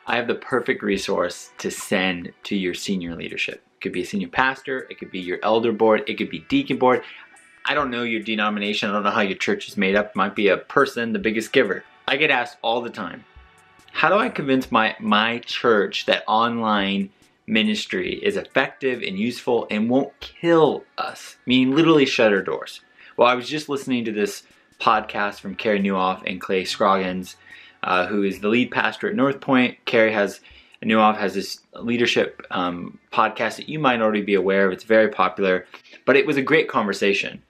I have the perfect resource to send to your senior leadership. It could be a senior pastor, it could be your elder board, it could be deacon board. I don't know your denomination, I don't know how your church is made up. It might be a person, the biggest giver. I get asked all the time, how do I convince my church that online ministry is effective and useful and won't kill us? Meaning literally shut our doors. Well, I was just listening to this podcast from Carey Nieuwhof and Clay Scroggins, who is the lead pastor at North Point. Nieuwhof has this leadership podcast that you might already be aware of. It's very popular, but it was a great conversation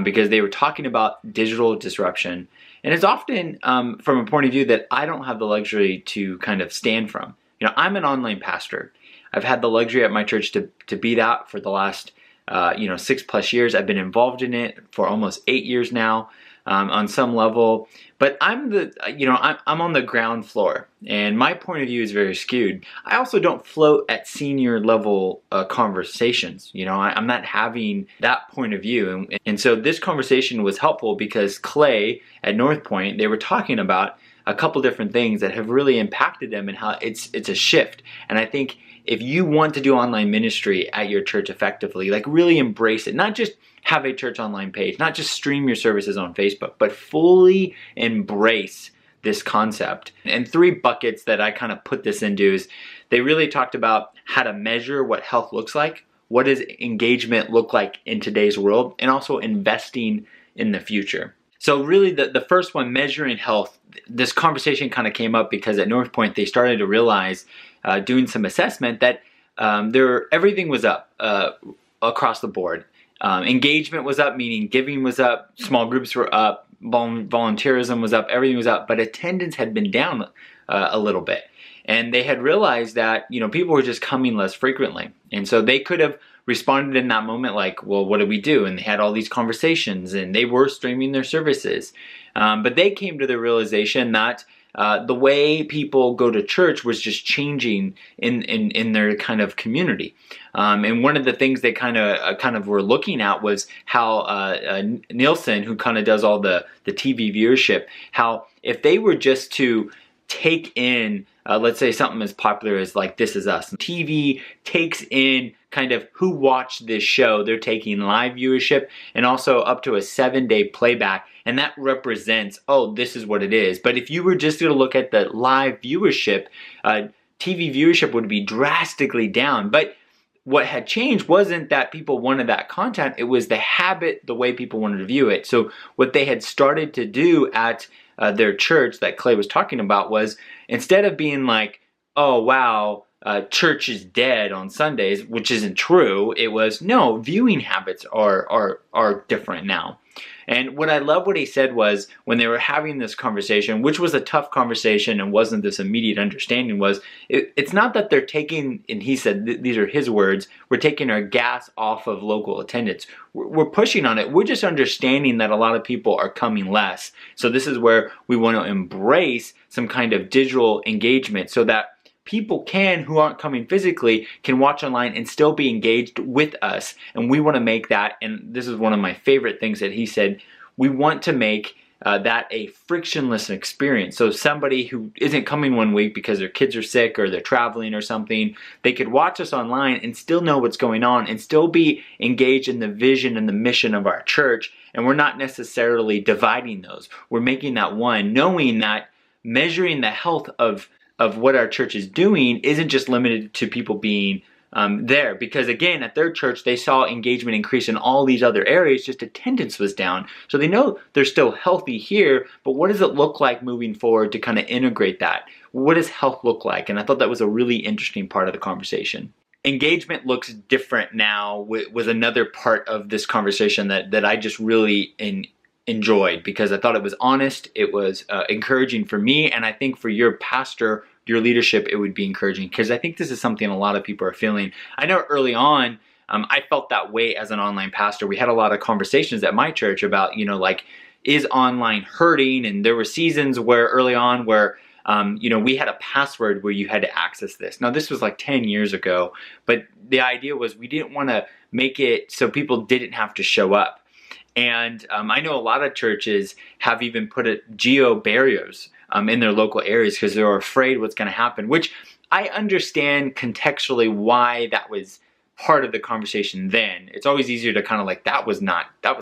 because they were talking about digital disruption. And it's often from a point of view that I don't have the luxury to kind of stand from. You know, I'm an online pastor. I've had the luxury at my church to be that for the last 6+ years. I've been involved in it for almost 8 years now. On some level, but I'm on the ground floor, and my point of view is very skewed. I also don't float at senior level conversations. You know, I'm not having that point of view, and so this conversation was helpful because Clay at North Point, they were talking about a couple different things that have really impacted them and how it's a shift. And I think if you want to do online ministry at your church effectively, like really embrace it, not just have a church online page, not just stream your services on Facebook, but fully embrace this concept. And 3 buckets that I kind of put this into is they really talked about how to measure what health looks like, what does engagement look like in today's world, and also investing in the future. So really the first one, measuring health, this conversation kind of came up because at North Point they started to realize, doing some assessment, that everything was up across the board. Engagement was up, meaning giving was up, small groups were up, volunteerism was up, everything was up, but attendance had been down a little bit. And they had realized that, people were just coming less frequently. And so they could have responded in that moment like, well, what do we do? And they had all these conversations and they were streaming their services. But they came to the realization that the way people go to church was just changing in their kind of community. And one of the things they kind of were looking at was how Nielsen, who kind of does all the TV viewership, how if they were just to take in, let's say something as popular as like This Is Us. TV takes in kind of who watched this show. They're taking live viewership and also up to a 7-day playback. And that represents, oh, this is what it is. But if you were just going to look at the live viewership, TV viewership would be drastically down. But what had changed wasn't that people wanted that content. It was the habit, the way people wanted to view it. So what they had started to do at their church that Clay was talking about was, instead of being like, oh, wow, church is dead on Sundays, which isn't true, it was, no, viewing habits are different now. And what I love what he said was, when they were having this conversation, which was a tough conversation and wasn't this immediate understanding, was it's not that they're taking, and he said, these are his words, we're taking our gas off of local attendance. We're pushing on it. We're just understanding that a lot of people are coming less. So this is where we want to embrace some kind of digital engagement so that people who aren't coming physically, can watch online and still be engaged with us. And we want to make that, and this is one of my favorite things that he said, we want to make that a frictionless experience. So somebody who isn't coming one week because their kids are sick or they're traveling or something, they could watch us online and still know what's going on and still be engaged in the vision and the mission of our church. And we're not necessarily dividing those. We're making that one, knowing that measuring the health of what our church is doing isn't just limited to people being there. Because again, at their church, they saw engagement increase in all these other areas, just attendance was down. So they know they're still healthy here, but what does it look like moving forward to kind of integrate that? What does health look like? And I thought that was a really interesting part of the conversation. Engagement looks different now was another part of this conversation that I just really enjoyed, because I thought it was honest, it was encouraging for me, and I think for your pastor, your leadership, it would be encouraging, because I think this is something a lot of people are feeling. I know early on, I felt that way as an online pastor. We had a lot of conversations at my church about, like, is online hurting? And there were seasons where early on where we had a password where you had to access this. Now, this was like 10 years ago, but the idea was we didn't want to make it so people didn't have to show up. And I know a lot of churches have even put geo barriers in their local areas because they're afraid what's going to happen, which I understand contextually why that was part of the conversation then. It's always easier to kind of like, that was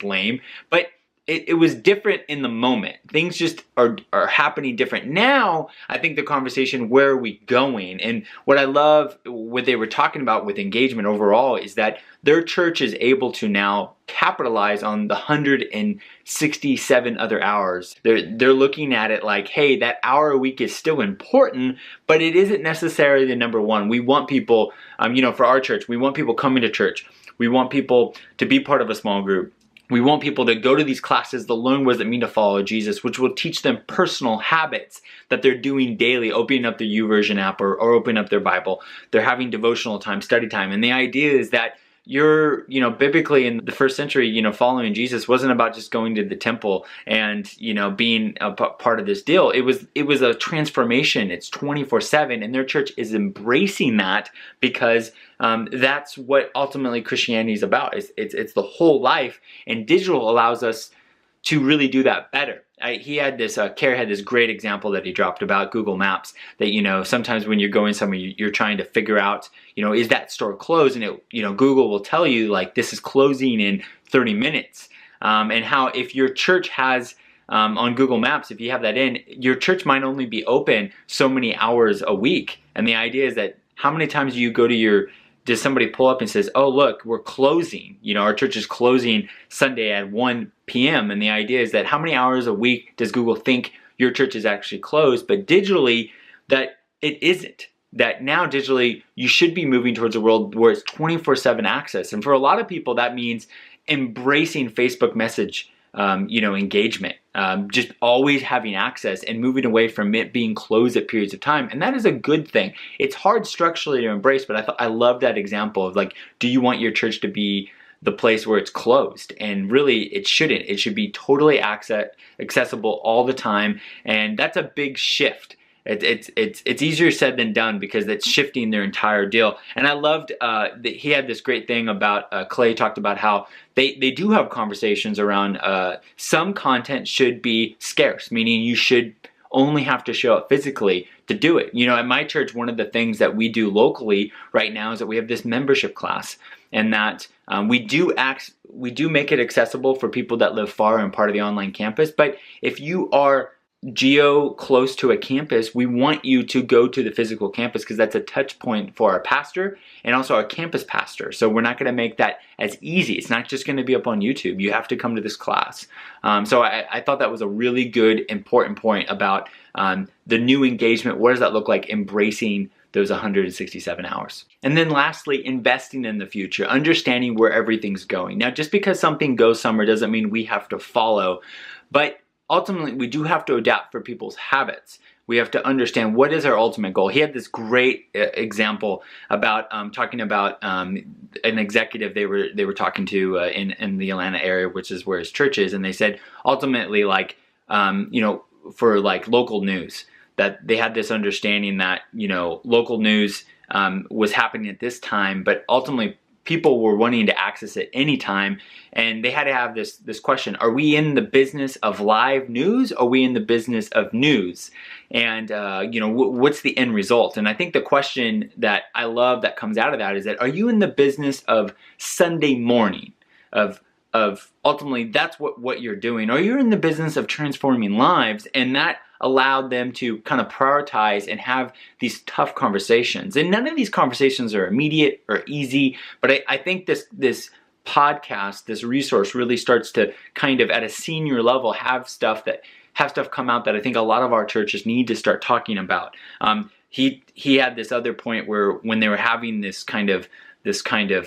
lame. But it was different in the moment. Things just are happening different. Now, I think the conversation, where are we going? And what I love, what they were talking about with engagement overall, is that their church is able to now capitalize on the 167 other hours. They're looking at it like, hey, that hour a week is still important, but it isn't necessarily the number one. We want people, for our church, we want people coming to church. We want people to be part of a small group. We want people to go to these classes to learn what does it mean to follow Jesus, which will teach them personal habits that they're doing daily, opening up their YouVersion app or opening up their Bible. They're having devotional time, study time. And the idea is that you're, biblically in the first century, following Jesus wasn't about just going to the temple and, being a part of this deal. It was a transformation. It's 24/7, and their church is embracing that because that's what ultimately Christianity is about. It's the whole life, and digital allows us to really do that better. Carey had this great example that he dropped about Google Maps, that, sometimes when you're going somewhere, you're trying to figure out, is that store closed? And Google will tell you like, this is closing in 30 minutes. And how if your church has, on Google Maps, if you have that in, your church might only be open so many hours a week. And the idea is that how many times do you go to does somebody pull up and says, oh, look, we're closing. Our church is closing Sunday at 1 p.m. And the idea is that how many hours a week does Google think your church is actually closed? But digitally, that it isn't. That now digitally, you should be moving towards a world where it's 24/7 access. And for a lot of people, that means embracing Facebook message engagement, just always having access and moving away from it being closed at periods of time. And that is a good thing. It's hard structurally to embrace, but I love that example of like, do you want your church to be the place where it's closed? And really, it shouldn't. It should be totally accessible all the time. And that's a big shift. It's easier said than done because it's shifting their entire deal. And I loved that he had this great thing about Clay talked about how they do have conversations around some content should be scarce, meaning you should only have to show up physically to do it. At my church, one of the things that we do locally right now is that we have this membership class, and that we do make it accessible for people that live far and part of the online campus. But if you are close to a campus, we want you to go to the physical campus because that's a touch point for our pastor and also our campus pastor. So we're not going to make that as easy. It's not just going to be up on YouTube. You have to come to this class. So I thought that was a really good, important point about the new engagement. What does that look like, embracing those 167 hours? And then lastly, investing in the future, understanding where everything's going. Now, just because something goes somewhere doesn't mean we have to follow, but ultimately, we do have to adapt for people's habits. We have to understand what is our ultimate goal. He had this great example about talking about an executive they were talking to in the Atlanta area, which is where his church is, and they said ultimately, like for like local news, that they had this understanding that local news was happening at this time, but ultimately people were wanting to access it anytime, and they had to have this question: are we in the business of live news? Or are we in the business of news? And what's the end result? And I think the question that I love that comes out of that is that, are you in the business of Sunday morning, of ultimately that's what you're doing, or you're in the business of transforming lives? And that allowed them to kind of prioritize and have these tough conversations. And none of these conversations are immediate or easy, but I think this podcast, this resource, really starts to kind of at a senior level have stuff come out that I think a lot of our churches need to start talking about. He had this other point where when they were having this kind of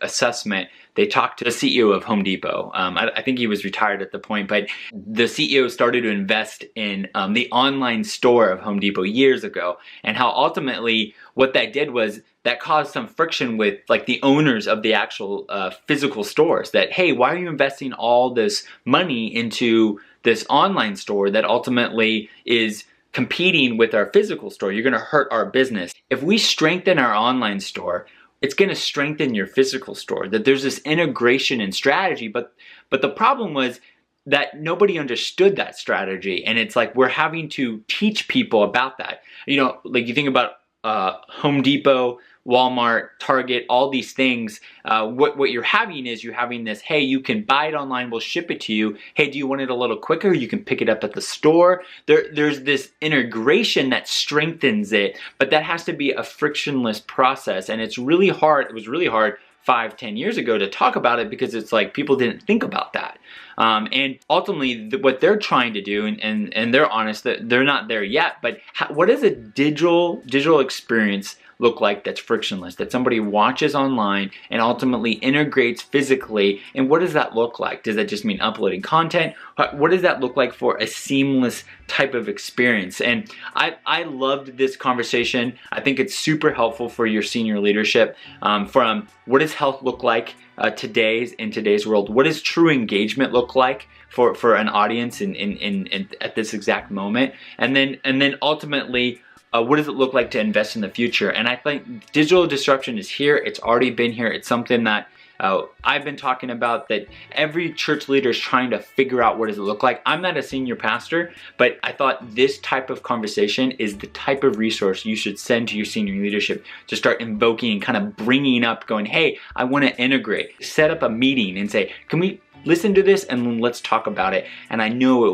assessment, they talked to the CEO of Home Depot. I think he was retired at the point, but the CEO started to invest in the online store of Home Depot years ago, and how ultimately what that did was that caused some friction with like the owners of the actual physical stores. That, hey, why are you investing all this money into this online store that ultimately is competing with our physical store? You're going to hurt our business. If we strengthen our online store, it's going to strengthen your physical store. That there's this integration and strategy, but the problem was that nobody understood that strategy. And it's like we're having to teach people about that. You know, like you think about Home Depot, Walmart, Target, all these things. What you're having is you're having this, hey, you can buy it online, we'll ship it to you. Hey, do you want it a little quicker? You can pick it up at the store. There's this integration that strengthens it, but that has to be a frictionless process. And it's really hard. It was really hard 5-10 years ago to talk about it because it's like people didn't think about that. And ultimately what they're trying to do, and they're honest that they're not there yet, but what does a digital experience look like that's frictionless, that somebody watches online and ultimately integrates physically? And what does that look like? Does that just mean uploading content? What does that look like for a seamless type of experience? And I loved this conversation. I think it's super helpful for your senior leadership, from what does health look like in today's world? What does true engagement look like for an audience in at this exact moment? And then ultimately, what does it look like to invest in the future? And I think digital disruption is here. It's already been here. It's something that I've been talking about, that every church leader is trying to figure out what does it look like. I'm not a senior pastor, but I thought this type of conversation is the type of resource you should send to your senior leadership to start invoking and kind of bringing up, going, hey, I want to integrate. Set up a meeting and say, can we listen to this and let's talk about it? And I know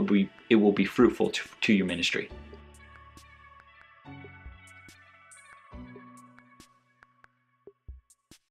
it will be fruitful to your ministry.